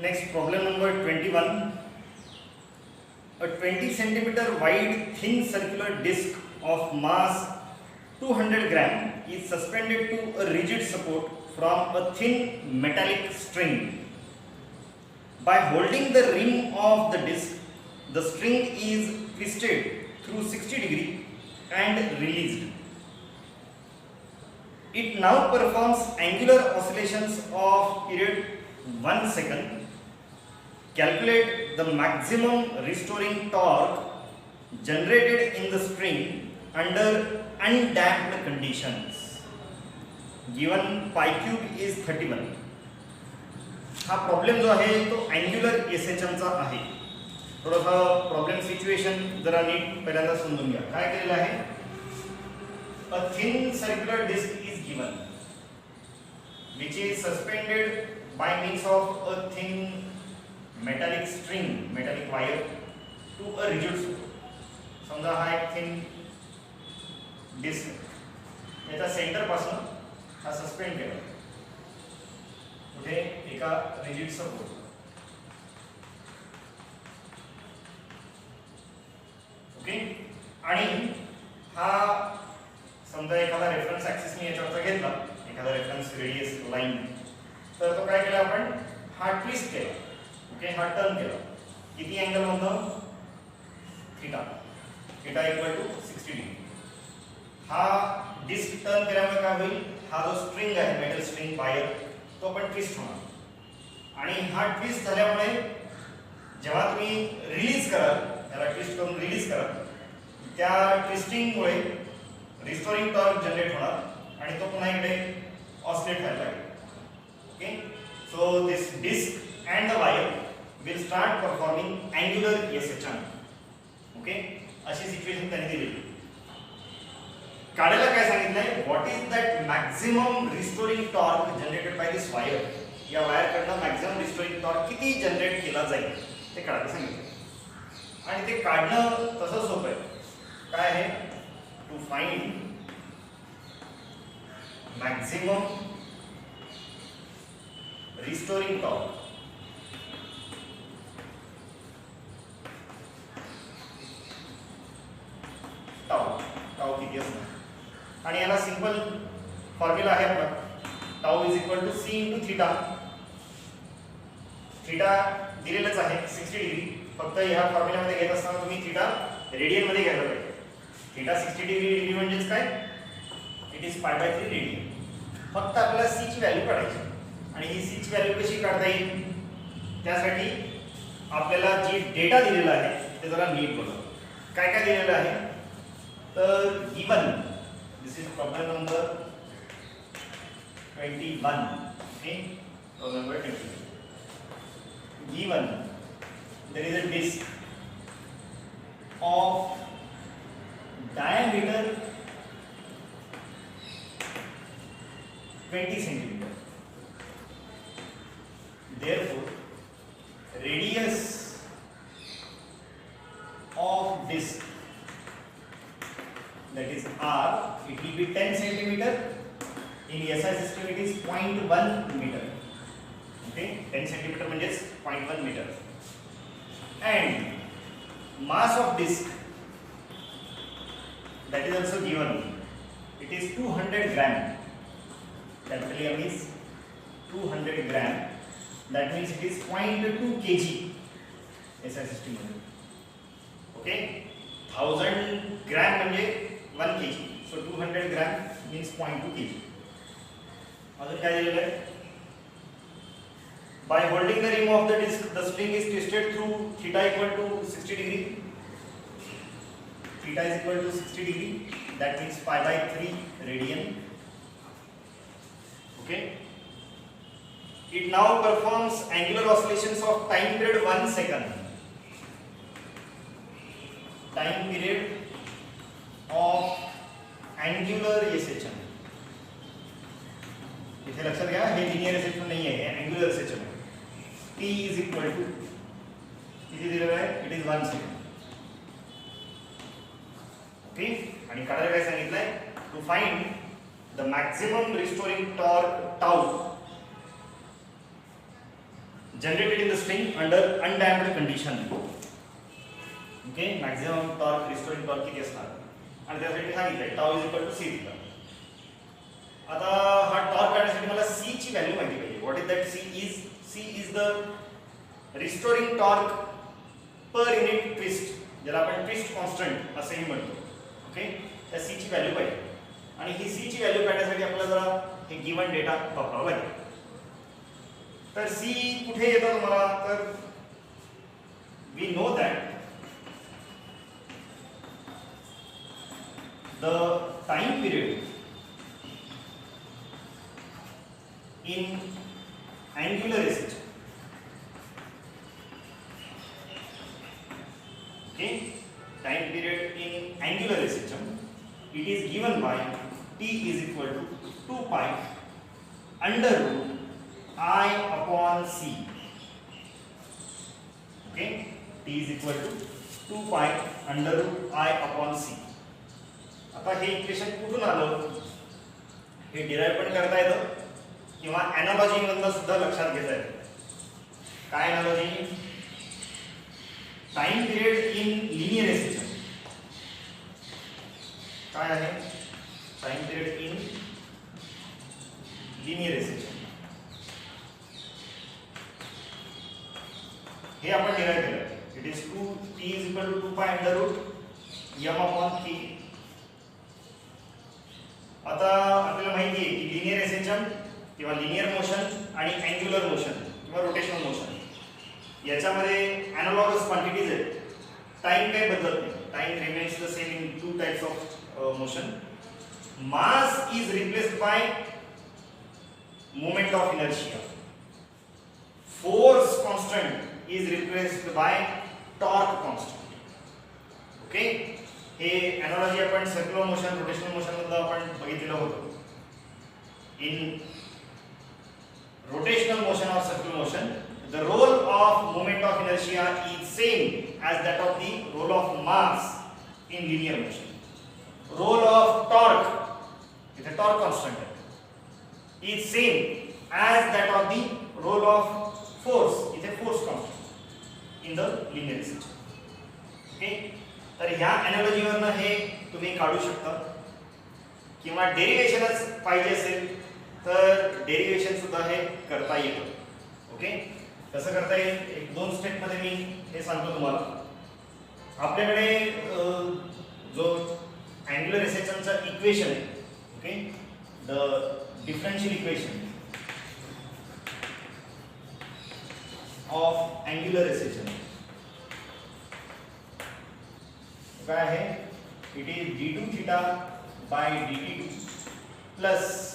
Next, problem number 21. A 20 centimeter wide thin circular disc of mass 200 gram is suspended to a rigid support from a thin metallic string. By holding the rim of the disc, the string is twisted through 60 degree and released. It now performs angular oscillations of period 1 second. Calculate the maximum restoring torque generated in the string under undamped conditions. Given pi cube is 31. हा problem जो आहे तो angular SHM चा आहे. थोडासा problem situation जरा NEET पहिल्यांदा समजून घ्या. काय केलेलं आहे? A thin circular disc is given which is suspended by means of a thin metallic string, metallic wire to a rigid support. समजा हा एक thin disc आहे. याचा सेंटर पासून हा सस्पेंड केला कुठे एका रिजिड सपोर्ट. ओके. आणि हा समजा एखादा रेफरन्स ऍक्सिस मी याच्यावरचा घेतला, एखादा रेफरन्स रेडियस लाईन, तर तो काय केला आपण? हा ट्विस्ट केला. ओके. हा टर्न केला. किती अँगल मधनं? Theta. Theta equal to 60 degree. हा डिस्क टर्न केल्यामुळे काय होईल? हा जो स्ट्रिंग आहे, मेटल स्ट्रिंग वायर, तो पण ट्विस्ट होणार. आणि हा ट्विस्ट झाल्यामुळे जेव्हा तुम्ही रिलीज कराल, त्याला ट्विस्ट करून रिलीज कराल, त्या ट्विस्टिंगमुळे रिस्टोरिंग टॉर्क जनरेट होणार आणि तो पुन्हा इकडे ऑसिलेट व्हायला लागेल. Okay. So this disc and the wire will start performing angular SHM. Okay. अशी सिच्युएशन त्यांनी दिलेली. काढायला काय सांगितलंय? What is that maximum restoring torque generated by this wire. या वायर कडनं मॅक्झिमम रिस्टोरिंग टॉर्क किती जनरेट केला जाईल ते काढायला सांगितलं. आणि ते काढणं तसं सोपं आहे. काय आहे? To find maximum restoring torque. Tau tau किती असणार? आणि याला सिंपल फॉर्म्युला आहे आपला. Tau is equal to C into theta. Theta दिलेलंच आहे 60 डिग्री. फक्त ह्या फॉर्म्युल्यामध्ये घेत असताना तुम्ही थीटा रेडियन मध्ये घ्यायला पाहिजे. थीटा 60 डिग्री म्हणजेच काय? It is pi by 3 radian. फक्त आपल्याला सी ची व्हॅल्यू काढायची. आणि ही सी ची व्हॅल्यू कशी काढता येईल? त्यासाठी आपल्याला जी डेटा दिलेला आहे ते जरा नीट बघा. काय काय दिलेलं आहे? तर given, this is problem number 21. Okay, problem number 21. Given there is a disc of diameter 20 centimeter. Therefore, radius of disc, that is R, it will be 10 centimeter. In SI system it is 0.1 meter. Okay, 10 centimeter means 0.1 meter. And mass of disc, that is also given. It is 200 gram. Capital M is 200 gram. That means it is 0.2 kg. SI system. Okay, 1000 gram म्हणजे 1 kg. So 200 gram means 0.2 kg. अजून काय दिलेलं आहे? By holding the rim of the disc, the string is twisted through theta equal to 60 degree. Theta is equal to 60 degree. That means pi by 3 radian. Okay. It now performs angular oscillations of time period 1 second. Time period of angular SHM. इथे लक्षात घ्या, हे linear SHM नाही आहे, हे angular SHM आहे. T is equal to किती दिलेलं आहे? It is 1 second. ओके. आणि काढायला काय सांगितलंय? To find the maximum restoring torque tau generated in the spring under undamped condition. Okay, maximum torque restoring torque किती असणार आणि त्यासाठी सांगितलंय tau is equal to C theta. आता हा टॉर्क काढण्यासाठी मला सी ची व्हॅल्यू माहिती पाहिजे. What is that? C is the restoring torque per unit twist, ज्याला आपण ट्विस्ट कॉन्स्टंट असंही म्हणतो. ओके, त्या सी ची व्हॅल्यू पाहिजे आणि ही सी ची व्हॅल्यू काढण्यासाठी आपल्याला जरा हे गिवन डेटा वापरावा लागेल. तर सी कुठे येतं तुम्हाला? तर we know that the time period in angular SHM. Okay, time period in angular SHM, it is given by t is equal to 2 pi under root I upon c. Okay, t is equal to 2 pi under root I upon c. आता हे equation कुठून आलं हे derive पण करता येतं किंवा analogy मधनं सुद्धा लक्षात घेता येतं. काय analogy? Time period in linear SHM. काय आहे time period in linear SHM? हे आपण डिराइव्ह केलं. It is 2t is equal to 2 pi under root m upon k. आता आपल्याला माहिती आहे की लिनियर एसएचएम किंवा लिनियर मोशन आणि अँग्युलर मोशन किंवा रोटेशनल मोशन याच्यामध्ये एनालॉगस क्वांटिटीज आहेत. टाइम काही बदलत नाही. Time remains the same in two types of motion. Mass is replaced bye moment of inertia. Force constant is replaced by torque constant. Okay, हे analogy आपण circular motion rotational motion मध्ये आपण बघितलेलं होतं. इन rotational motion or circular motion, the role of moment of inertia is same as that of the role of mass in linear motion. Role of torque, it's a torque constant, is same as that of the role of force, it's a force constant in the linear system. Okay, तर ह्या analogy वरनं हे तुम्ही काढू शकता किंवा डेरिवेशनच पाहिजे असेल तर डेरिवेशन सुद्धा हे करता येतं. ओके, कसं करता येईल? एक दोन स्टेप मध्ये मी हे सांगतो तुम्हाला. आपल्याकडे जो अँग्युलर एसएचएमचा इक्वेशन आहे, okay, the differential equation of angular SHM काय आहे? It is d2 theta by dt2 plus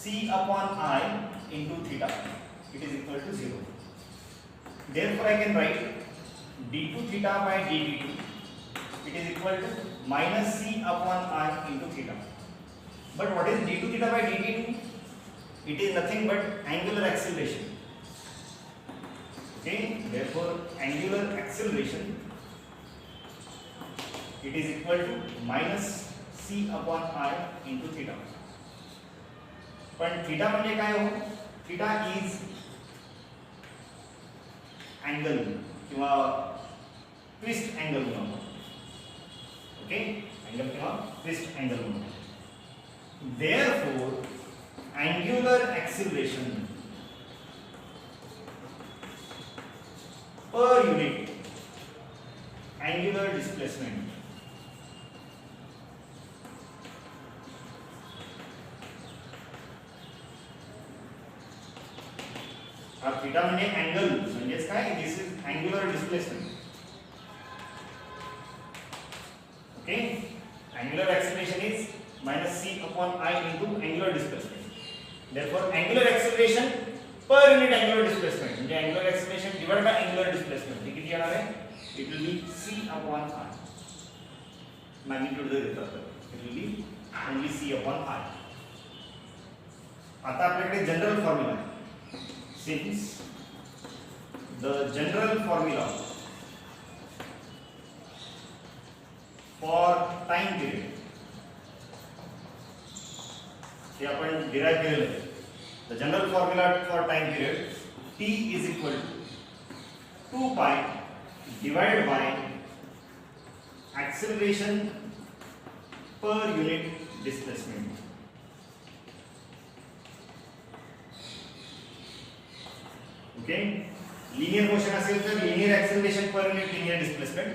c upon I into theta. It is equal to 0. Therefore, I can write d2 theta by dt2. It is equal to minus c upon I into theta. But what is d2 theta by dt2? It is nothing but angular acceleration. Okay. Therefore, angular acceleration it is equal to minus c upon I into theta. पण theta म्हणजे काय हो? Theta is angle किंवा twist angle म्हणून. Okay, angle किंवा twist angle म्हणून. Therefore angular acceleration per unit angular displacement हा theta म्हणजे अँगल म्हणजेच काय? This is angular displacement. Okay, angular acceleration is minus c upon I into angular displacement. Therefore, angular acceleration per unit angular displacement म्हणजे angular acceleration divided by angular displacement हे किती येणार आहे? It will be c upon I. Magnitude जर घेतला तर it will be only c upon I. आता आपल्याकडे general formula आहे. Since the general formula for time period हे आपण डिराइव केलेलं आहे. the general formula for time period, t is equal to 2 pi divided by acceleration per unit displacement. Okay, linear motion असेल तर linear acceleration per unit linear displacement,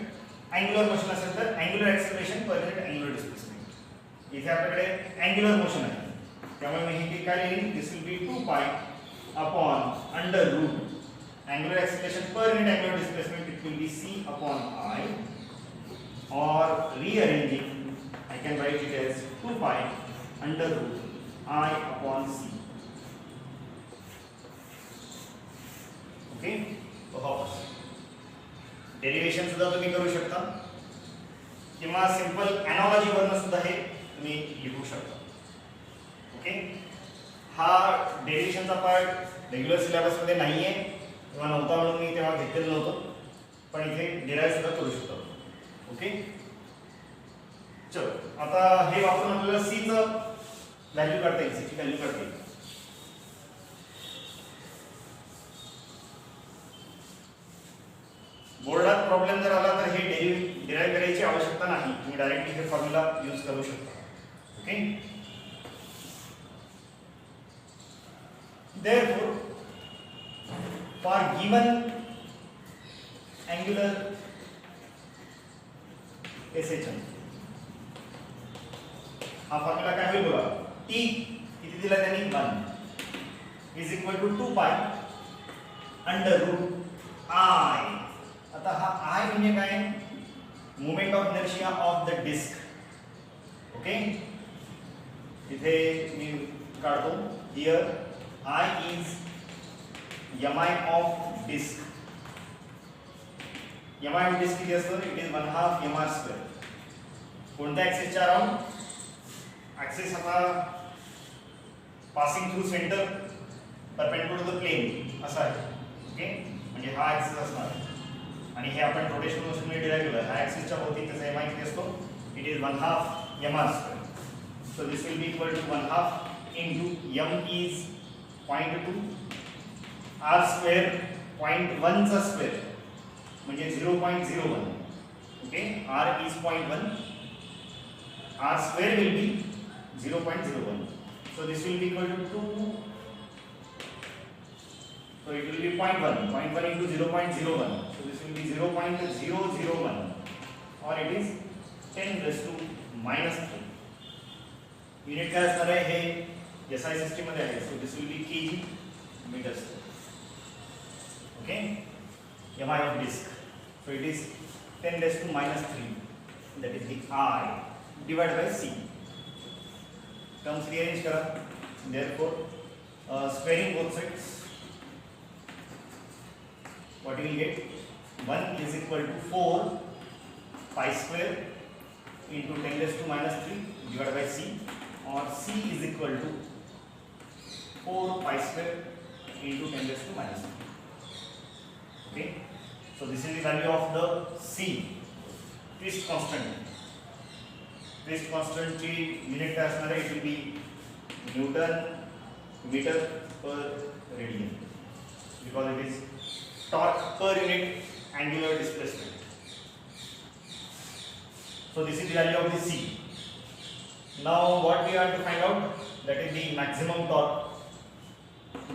angular motion असेल तर angular acceleration per unit angular displacement. इथे आपल्याकडे angular motion आहे, त्यामुळे मी हे काय लिहिन, this will be 2 pi upon under root angular acceleration per unit angular displacement, it will be c upon I, or rearranging I can write it as 2 pi under root I upon c. Okay, तो हा derivation सुद्धा तुम्ही करू शकता किंवा simple analogy वरून सुद्धा हे तुम्ही लिहू शकता. ओके, हा डेरिवेशनचा पार्ट रेग्युलर सिलेबस मध्ये नाहीये किंवा नव्हता म्हणून मी तेव्हा घेतलेलं नव्हतं, पण इथे डिराइव्ह सुद्धा करू शकतो. ओके, चलो आता हे वापरून आपल्याला c चं व्हॅल्यू काढता येईल, c ची व्हॅल्यू काढता येईल. बोर्डात प्रॉब्लेम जर आला तर हे डिराइव्ह करायची आवश्यकता नाही, तुम्ही डायरेक्टली हे फॉर्म्युला यूज करू शकता. Okay, therefore for given angular SHM हा फॉर्म्युला काय होईल बघा, t किती दिला त्यांनी 1 is equal to 2 pi under root I. आता हा I म्हणजे काय, moment of inertia of the disc. Okay, इथे मी काढतो, here I is mi of disk. mi of disk किती असतो, इट इज 1/2 mr². कोणत्या ऍक्सिसच्या अराउंड, ऍक्सिस आता passing through centre perpendicular to the plane असा आहे. ओके, म्हणजे हा ऍक्सिस असणार आणि हे आपण रोटेशनल मोशन मध्ये डिराइव्ह केलं. हा ऍक्सिसच्या भोवती त्याचा mi किती असतो, it is 1/2 mr². So this will be equal to 1/2 into m is 0.2 r² 0.1 चा स्क्वेअर म्हणजे 0.01. Okay, r is 0.1, r square will be 0.01. so this will be equal to 2, so it will be 0.1 into 0.01, so this will be 0.001, or it is 10⁻⁻3. Unit काय असणार आहे, हे SI system मध्ये आहे, so this will be kg meters. Okay, mi of disk, so it is 10⁻⁻3, that is the I divided by c. Terms rearrange करा, therefore squaring both sides, what you will get, 1 is equal to 4 pi square into 10⁻⁻3 divided by c, or c is equal to 4 pi square into 10⁻⁻3. Okay, so this is the value of the c. Twist constant ची unit काय असणार आहे, it will be Newton meter per radian because it is torque per unit angular displacement. So this is the value of the c. Now what we have to find out, that is the maximum torque.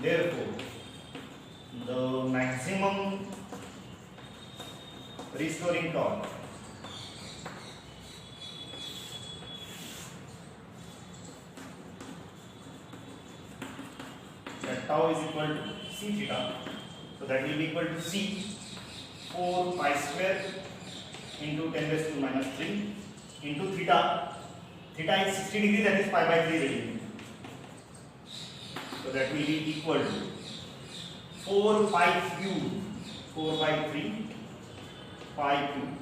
Therefore the maximum restoring torque that tau is equal to c theta, so that will be equal to c 4 pi square into 10⁻⁻3 into theta. Theta is 60 degree, that is pi by 3 radian, so that will be equal to 4 pi cube, 4 by 3 pi cube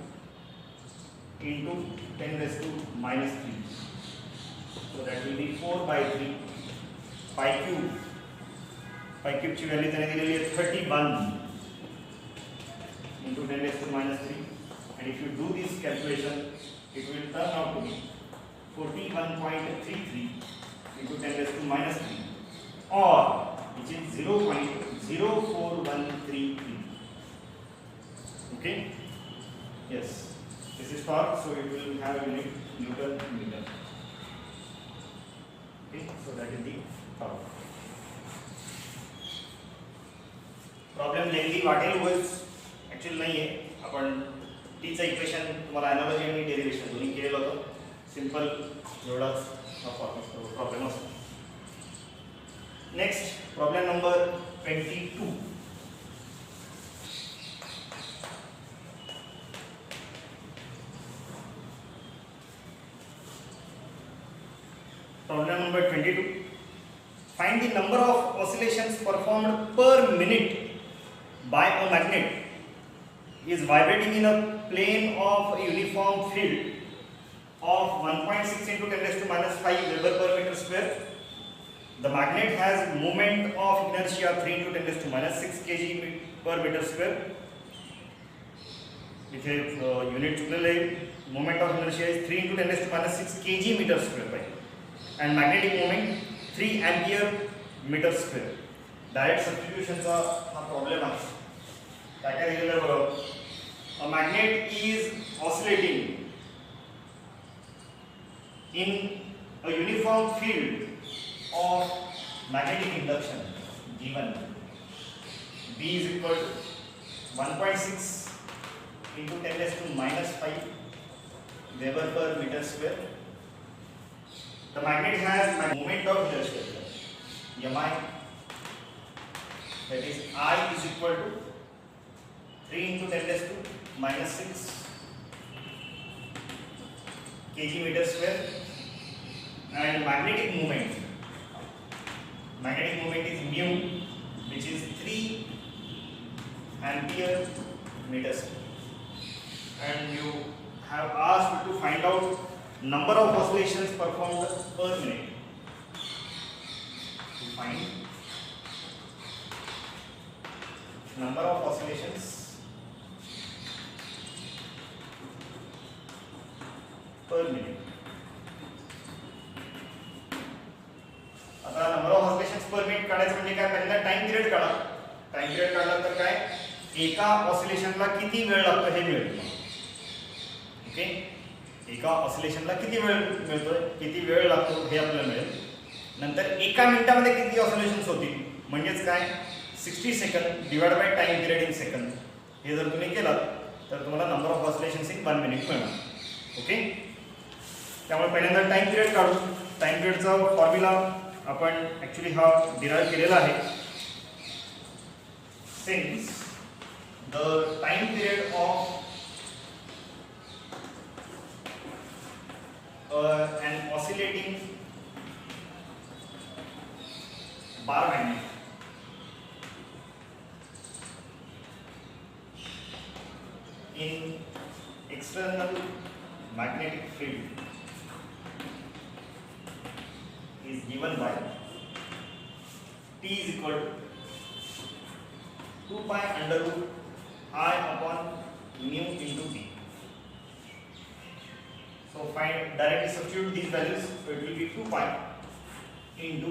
into 10⁻⁻3, so that will be 4 by 3 pi cube. pi cube ची value त्याने दिलेली आहे 31 into 10⁻⁻3, and if you do this calculation it will turn out to be 41.33 into 10⁻⁻3, or which is 0.0413 B. Okay? Yes. This is torque, so it will have unit Newton meter. Okay, so that is the torque. Problem lengthy वाटेल उगाच actually नाही आहे. आपण टीचं equation तुम्हाला analogy आणि derivation दोन्ही केलेलं होतं. सिंपल एवढाच प्रॉब्लेम असतो. Next problem number 22. Problem number 22. Find the number of oscillations performed per minute by a magnet is vibrating in a plane of a uniform field of 1.6 into 10 raised to minus 5 Weber per meter square. The magnet has moment of inertia 3 into 10 raised to minus 6 kg per meter square. इथे unit चुकलेलं आहे. moment of inertia is 3 into 10 raised to minus 6 kg meter square by and magnetic moment 3 ampere meter square. Direct substitution चा हा problem आहे. काय काय दिलेलं आहे बरोबर. A magnet is oscillating in a uniform field of magnetic induction given B is equal to 1.6 into 10 raised to minus 5 Weber per meter square. The magnet has moment of inertia Mi, that is I is equal to 3 into 10 raised to minus 6 kg meter square, and magnetic moment is mu, which is 3 ampere meter square. And you have asked to find out number of oscillations performed per minute. To find number of oscillations per minute. आता number of oscillations per minute काढायचं म्हणजे काय, पहिल्यांदा time period काढा. Time period काढला तर काय, एका ऑसिलेशनला किती वेळ लागतो हे मिळेल. ओके, एका ऑसिलेशनला किती वेळ मिळतोय, किती वेळ लागतो हे आपल्याला मिळेल. नंतर एका मिनिटामध्ये किती ऑसिलेशन्स होतील म्हणजेच काय 60 second divide by time period in second. हे जर तुम्ही केलात तर तुम्हाला number of oscillations in 1 minute मिळणार. ओके, त्यामुळे पहिल्यांदा टाइम पिरियड काढू. टाइम पिरियडचा फॉर्म्युला आपण ॲक्च्युली हा डिराइव्ह केलेला आहे. Since the time period of an oscillating bar magnet in external magnetic field is given by T is equal to 2 pi under root I upon mu into B. So find, directly substitute these values, so it will be 2 pi into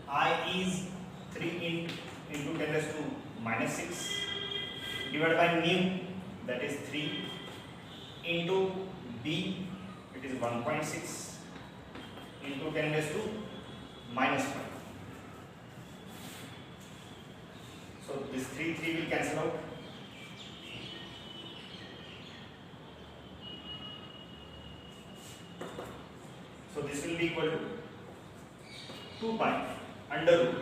I is 3 into 10 raised to minus 6 divided by mu, that is 3 into B, it is 1.6 into 10 raised to minus 5. So this 3 will cancel out. So this will be equal to 2 pi under root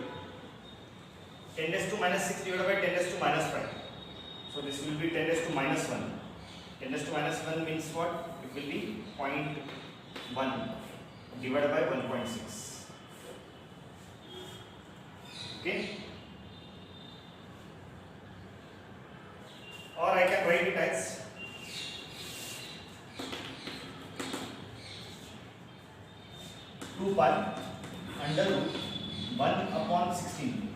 10 raised to minus 6 divided by 10 raised to minus 5. So this will be 10 raised to minus 1. 10 raised to minus 1 means what? It will be 0.1 divided by 1.6. Okay? Or I can write it as 2 pi under root 1 upon 16.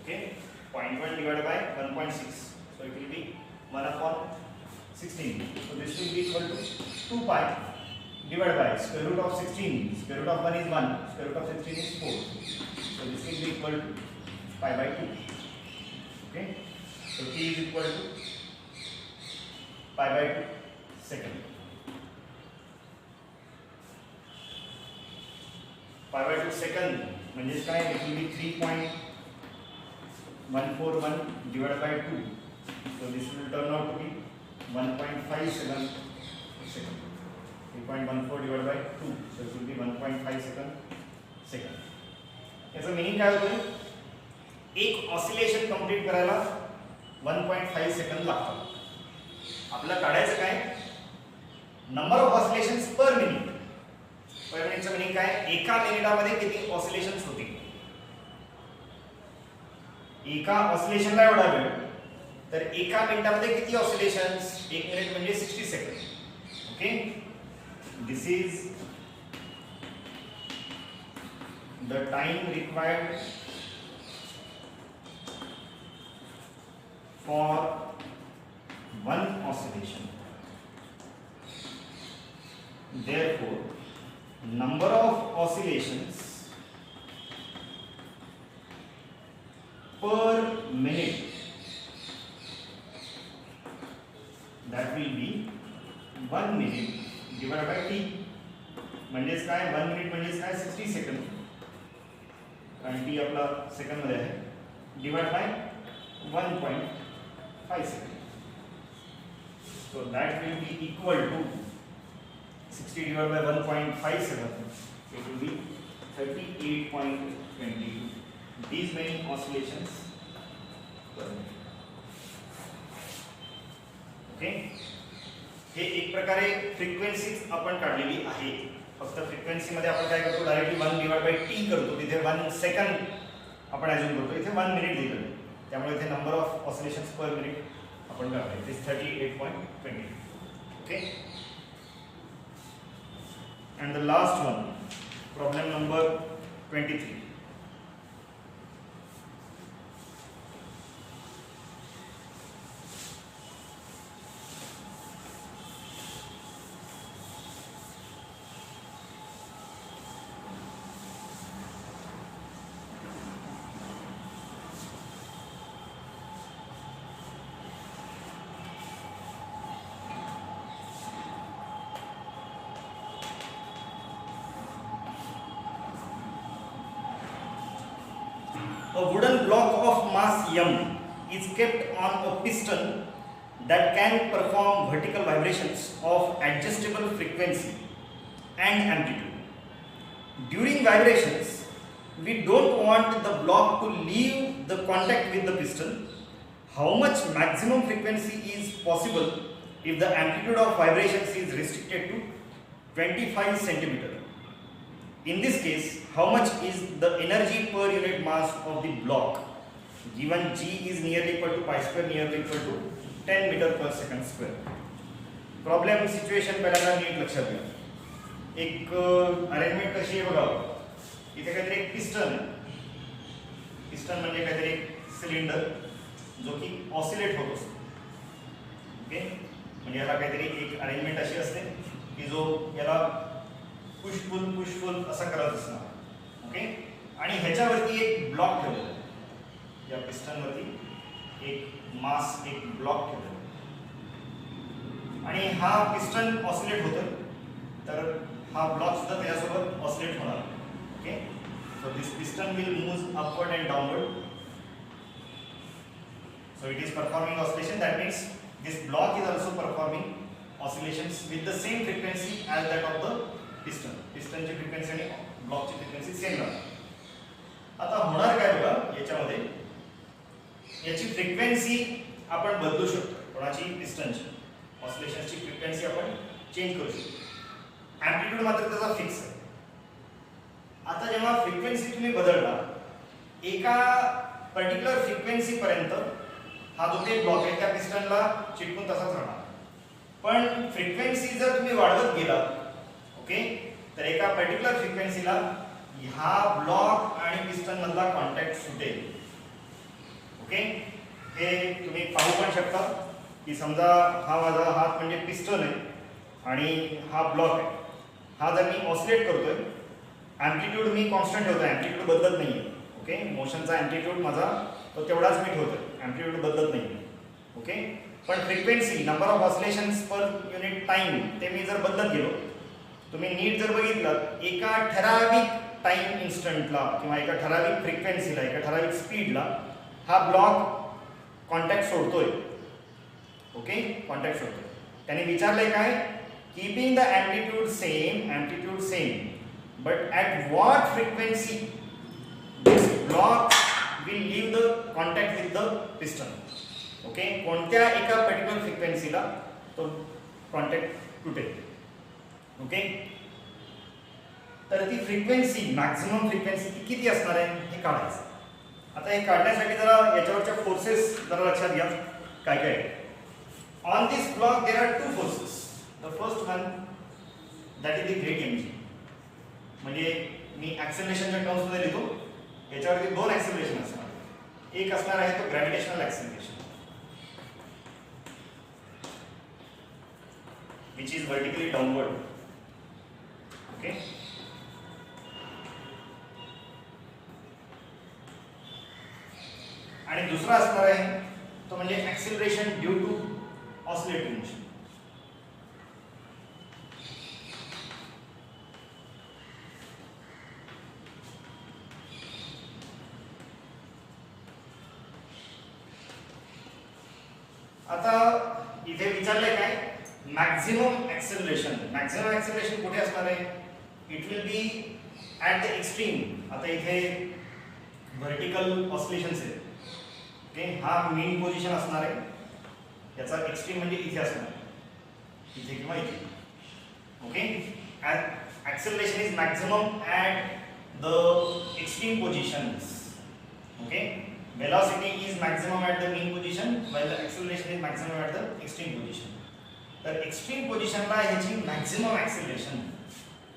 Okay, 0.1 divided by 1.6. So it will be 1 upon 16. So this will be equal to 2 pi divided by square root of 16. Square root of 1 is 1. Square root of 16 is 4. equal to pi by 2. Okay, so t is equal to pi by 2 second. Pi by 2 second म्हणजे काय, it will be 3.141 divided by 2. So this will turn out to be 1.57 second. 3.14 divided by 2, so it will be 1.5 second. याचा meaning काय होतं, एक oscillation complete करायला 1.5 second लागतात. आपल्याला काढायचं काय, number of oscillations per minute. पर मिनिटचं मीनिंग काय, एका मिनिटामध्ये किती ऑसिलेशन्स होतील. एका ऑसिलेशनला एवढा वेळ, तर एका मिनिटामध्ये किती ऑसिलेशन्स, एक मिनिट म्हणजे 60 second. Okay, this is the time required for one oscillation. Therefore, number of oscillations per minute, that will be 1 minute divided by t. म्हणजेच काय, 1 मिनिट म्हणजेच काय, 60 सेकंद, आणि टी आपला सेकंड मध्ये आहे, divide by 1.5 second. So that will be equal to 60 divide by 1.57, it will be 38.22. These many oscillations per minute. Okay, हे एक प्रकारे फ्रिक्वेन्सी आपण काढलेली आहे. फक्त फ्रिक्वेन्सी मध्ये आपण काय करतो, डायरेक्टली 1 डिवाइड बाय टी करतो, तिथे 1 सेकंड आपण अज्यूम करतो, इथे 1 मिनिट दिलेलं आहे, त्यामुळे इथे number of oscillations per minute आपण काढतो. It is 38.20. Okay, and the last one, problem number 23. A wooden block of mass m is kept on a piston that can perform vertical vibrations of adjustable frequency and amplitude. During vibrations, we don't want the block to leave the contact with the piston. How much maximum frequency is possible if the amplitude of vibrations is restricted to 25 centimeter? In this case, how much is the energy per unit mass of the block given g is nearly equal to pi square nearly equal to 10 meter per second square? Problem situation पहिल्यांदा NEET लक्षात घ्या. एक arrangement कशी आहे बघा, इथे काहीतरी एक पिस्टन आहे. पिस्टन म्हणजे काहीतरी एक सिलेंडर जो की ऑसिलेट होत असतो. ओके, म्हणजे याला काहीतरी एक अरेंजमेंट अशी असते की जो याला पुश पुल असं करत असणार. ओके, आणि ह्याच्यावरती एक ब्लॉक ठेवलेला आहे, या पिस्टनवरती एक मास, एक ब्लॉक ठेवलेला आहे, आणि हा पिस्टन ऑसिलेट होतो, तर हा ब्लॉक सुद्धा त्याच्यासोबत ऑसिलेट होणार. Okay, so this piston will move upward and downward. So it is performing oscillation. That means this block is also performing oscillations with the same frequency as that of the piston. पिस्टनची frequency आणि ब्लॉकची frequency same राहते. आता होणार काय बघा, याच्यामध्ये याची फ्रिक्वेन्सी आपण बदलू शकतो. कोणाची, पिस्टनची ऑसिलेशनची फ्रिक्वेन्सी आपण चेंज करू शकतो. ॲम्प्लिट्यूड मात्र त्याचा फिक्स आहे. आता जेव्हा फ्रिक्वेन्सी तुम्ही बदलला, एका पर्टिक्युलर फ्रिक्वेन्सी पर्यंत हा जो काही ब्लॉक आहे त्या पिस्टनला चिटकून तसाच राहणार. पण फ्रिक्वेन्सी जर तुम्ही वाढवत गेला, ओके, तर एका पर्टिक्युलर फ्रिक्वेन्सीला हा ब्लॉक आणि पिस्टन मधला कॉन्टॅक्ट सुटेल. ओके, हे तुम्ही पाहू पण शकता की समजा हा माझा हात म्हणजे पिस्टन आहे आणि हा ब्लॉक आहे. हा जर मी ऑसिलेट करतोय, ॲम्प्लिट्यूड मी कॉन्स्टंट ठेवतोय, ॲम्प्लिट्यूड बदलत नाही आहे. ओके, मोशनचा अँप्लिट्यूड माझा तो तेवढाच मी ठेवतोय, अँप्लिट्यूड बदलत नाही. ओके, पण frequency number of oscillations per unit time ते मी जर बदलत गेलो, तुम्ही नीट जर बघितलं एका ठराविक टाइम इन्स्टंटला किंवा एका ठराविक फ्रिक्वेन्सीला एका ठराविक स्पीडला हा ब्लॉक कॉन्टॅक्ट सोडतोय. ओके, कॉन्टॅक्ट सोडतोय. त्याने विचारलंय काय, keeping the amplitude same but at what frequency this block will leave the contact with the piston. Okay, कोणत्या एका पर्टिक्युलर फ्रिक्वेन्सीला तो कॉन्टॅक्ट तुटेल. ओके, तर ती फ्रिक्वेन्सी मॅक्झिमम फ्रिक्वेन्सी ती किती असणार आहे हे काढायचं. आता हे काढण्यासाठी जरा याच्यावरच्या फोर्सेस जरा लक्षात घ्या काय काय. On this block there are two forces. The first one that is the great energy. म्हणजे मी ॲक्सेलरेशनच्या टर्म्समध्ये लिहितो, याच्यावरती दोन ॲक्सेलरेशन असणार. एक असणार आहे तो gravitational acceleration which is vertically downward. Okay, आणि दुसरा असणार आहे तो म्हणजे acceleration due to oscillating motion. आता इथे विचारलंय काय, मॅक्झिमम ॲक्सेलरेशन. मॅक्झिमम ॲक्सेलरेशन कुठे असणार आहे, it will be at the extreme. आता इथे व्हर्टिकल ऑसिलेशन्स आहेत. ओके, हा मेन पोझिशन असणार आहे, याचा एक्स्ट्रीम म्हणजे इथे असणार, इथे किंवा इथे. Okay, acceleration is maximum at the extreme positions. Okay, velocity is maximum at the mean position while the acceleration is maximum at the extreme position. तर extreme position ला ह्याची maximum acceleration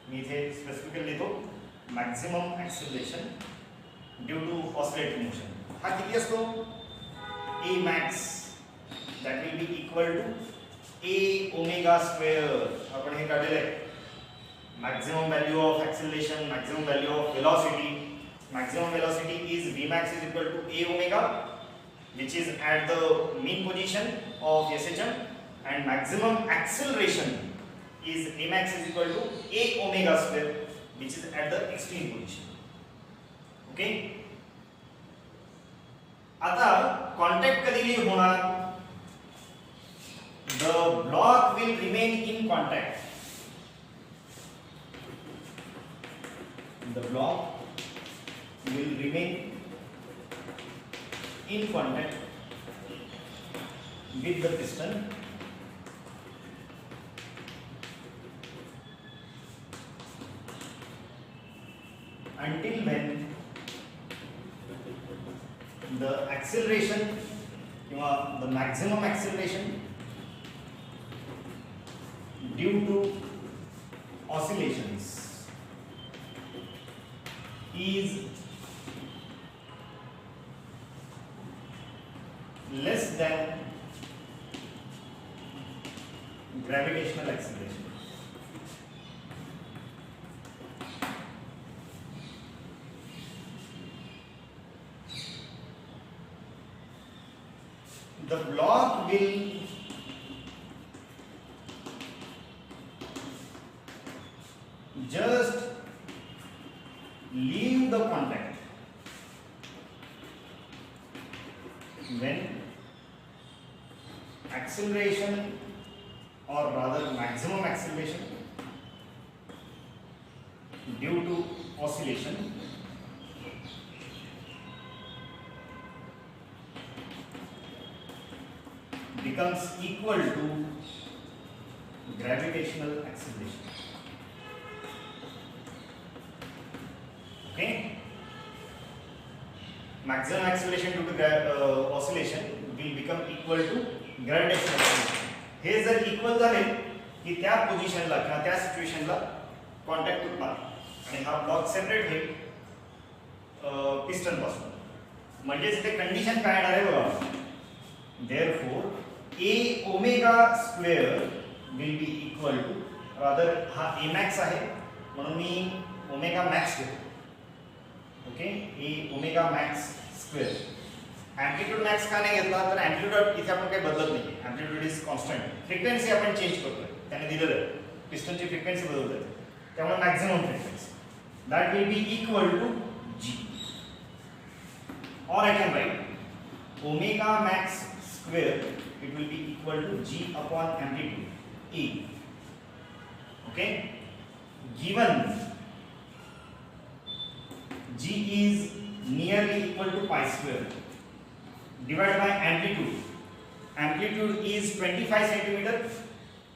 मी इथे स्पेसिफिकली लिहितो, maximum acceleration due to oscillating motion. हा किती असतो, a max that will be equal to a omega square. आपण हे काढलेलं आहे, maximum value of acceleration, maximum value of velocity. Maximum velocity is Vmax is equal to a omega, which is at the mean position of SHM, and maximum acceleration is Amax is equal to a omega square, which is at the extreme position. Okay. आता contact कधी होणार, the block will remain in contact. The block will remain in contact with the piston until when the acceleration or the maximum acceleration due to oscillations is less than gravitational acceleration. The block will just leave the contact when acceleration or rather maximum acceleration due to oscillation becomes equal to gravitational acceleration. Okay, maximum acceleration due to oscillation will become equal to gravitational acceleration. हे जर equal झाले की त्या पोझिशनला किंवा त्या सिच्युएशनला contact तुटणार आणि हा block separate होईल पिस्टन पासून. म्हणजे इथे कंडिशन काय येणार आहे बघा, therefore a omega square will be equal to rather हा a max आहे म्हणून मी ओमेगा मॅक्स घेतो. ओके, ही omega max square. Amplitude max का नाही घेतला तर ॲम्प्लिट्यूड इथे आपण काही बदलत नाही. Amplitude is constant. फ्रिक्वेन्सी आपण चेंज करतोय, त्याने दिलेलं आहे पिस्टनची फ्रिक्वेन्सी बदलतोय, त्यामुळे maximum frequency that will be equal to g. और I can write omega max square it will be equal to g upon amplitude E. Okay, given g is nearly equal to pi square divided by amplitude. Amplitude is 25 centimeter,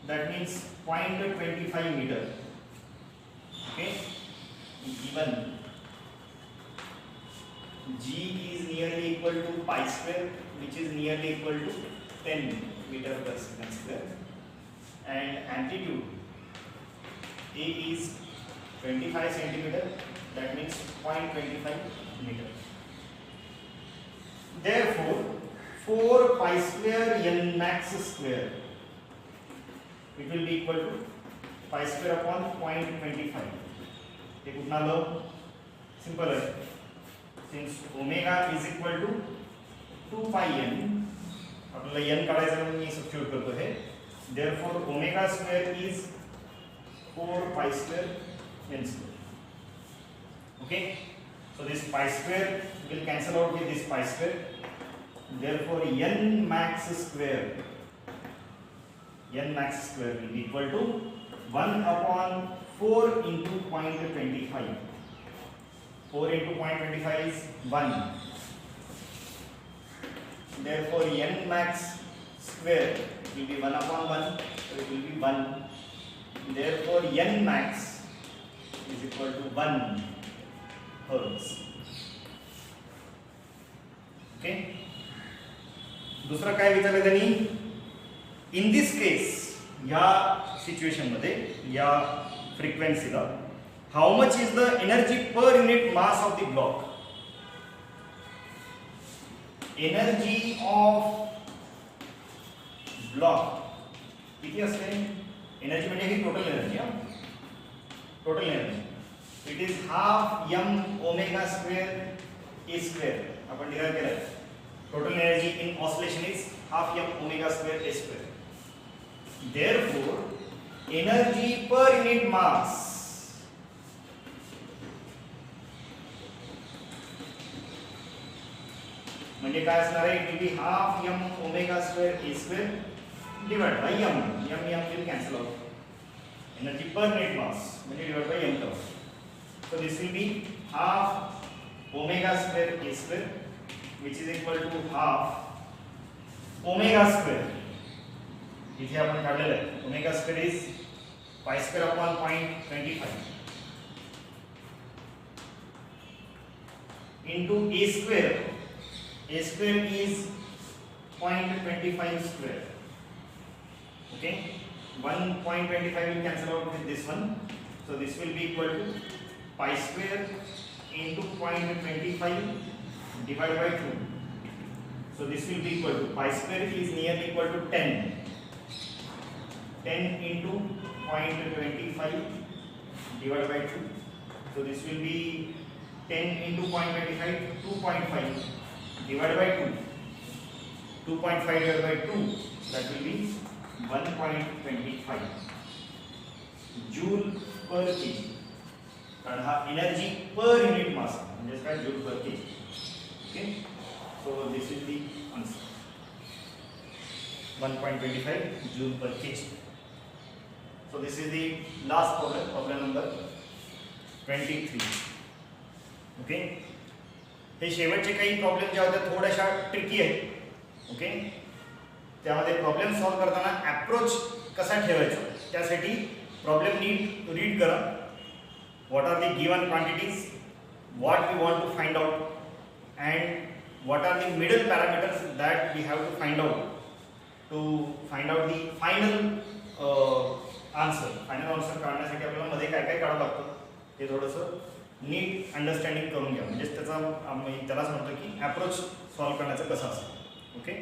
that means 0.25 meter. Okay, given g is nearly equal to pi square, which is nearly equal to 10 meter per second square, and amplitude a is 25 centimeter, that means 0.25 meter. Therefore 4 pi square n max square it will be equal to pi square upon 0.25. हे कुठं आलं? Simple आहे. Since omega is equal to 2 pi n, आपल्याला n काढायचं म्हणून मी substitute करतो हे. Therefore omega square is 4 pi square n square. Okay, so this pi square will cancel out with this pi square. Therefore n max square will be equal to 1 upon 4 into 0.25. 4 into 0.25 is 1. Therefore n max square will be 1 upon 1, so it will be 1. Therefore n max is equal to 1 hertz. Okay, दुसरा काय विचारलं त्यांनी? In this case, या situation मध्ये या फ्रिक्वेन्सीला how much is the energy per unit mass of the block. Energy of block किती असते? एनर्जी म्हणजे ही total energy. Total energy it is half m omega square a square. आपण derive केलं. Total energy in oscillation is half m omega square a square. Therefore energy per unit mass म्हणजे काय असणार आहे? It will be half m omega square a square divided by m. m will cancel out. Energy per unit mass म्हणजे divided by m term. So this will be half omega square a square, which is equal to half omega square. इथे आपण काढलेलं आहे. Omega square is pi square upon 0.25 into a square. A square is 0.25 square. Okay, 1.25 will cancel out with this one, so this will be equal to pi square into 0.25 divided by 2. So this will be equal to pi square is nearly equal to 10. 10 into 0.25 divided by 2. So this will be 10 into 0.25, 2.5 divided by 2. 2.5 divided by 2, that will be 1.25 joule per kg. कारण हा energy per unit मास म्हणजे काय? Joule per KG. Okay, so this is the answer 1.25 joule per KG. So this is the last problem number 23. Okay, हे शेवटचे काही problem जे होते थोड्याशा tricky आहेत. ओके, त्यामध्ये प्रॉब्लेम सॉल्व करताना अप्रोच कसा ठेवायचा त्यासाठी प्रॉब्लेम नीट रीड करा. What are the given quantities, what we want to find out, and what are the middle parameters that we have to find out the final answer. Final answer काढण्यासाठी आपल्याला मध्ये काय काय काढावं लागतं हे थोडंसं NEET understanding करून घ्या. म्हणजे त्यालाच म्हणतो की अप्रोच सॉल्व करण्याचं कसं असतं. ओके.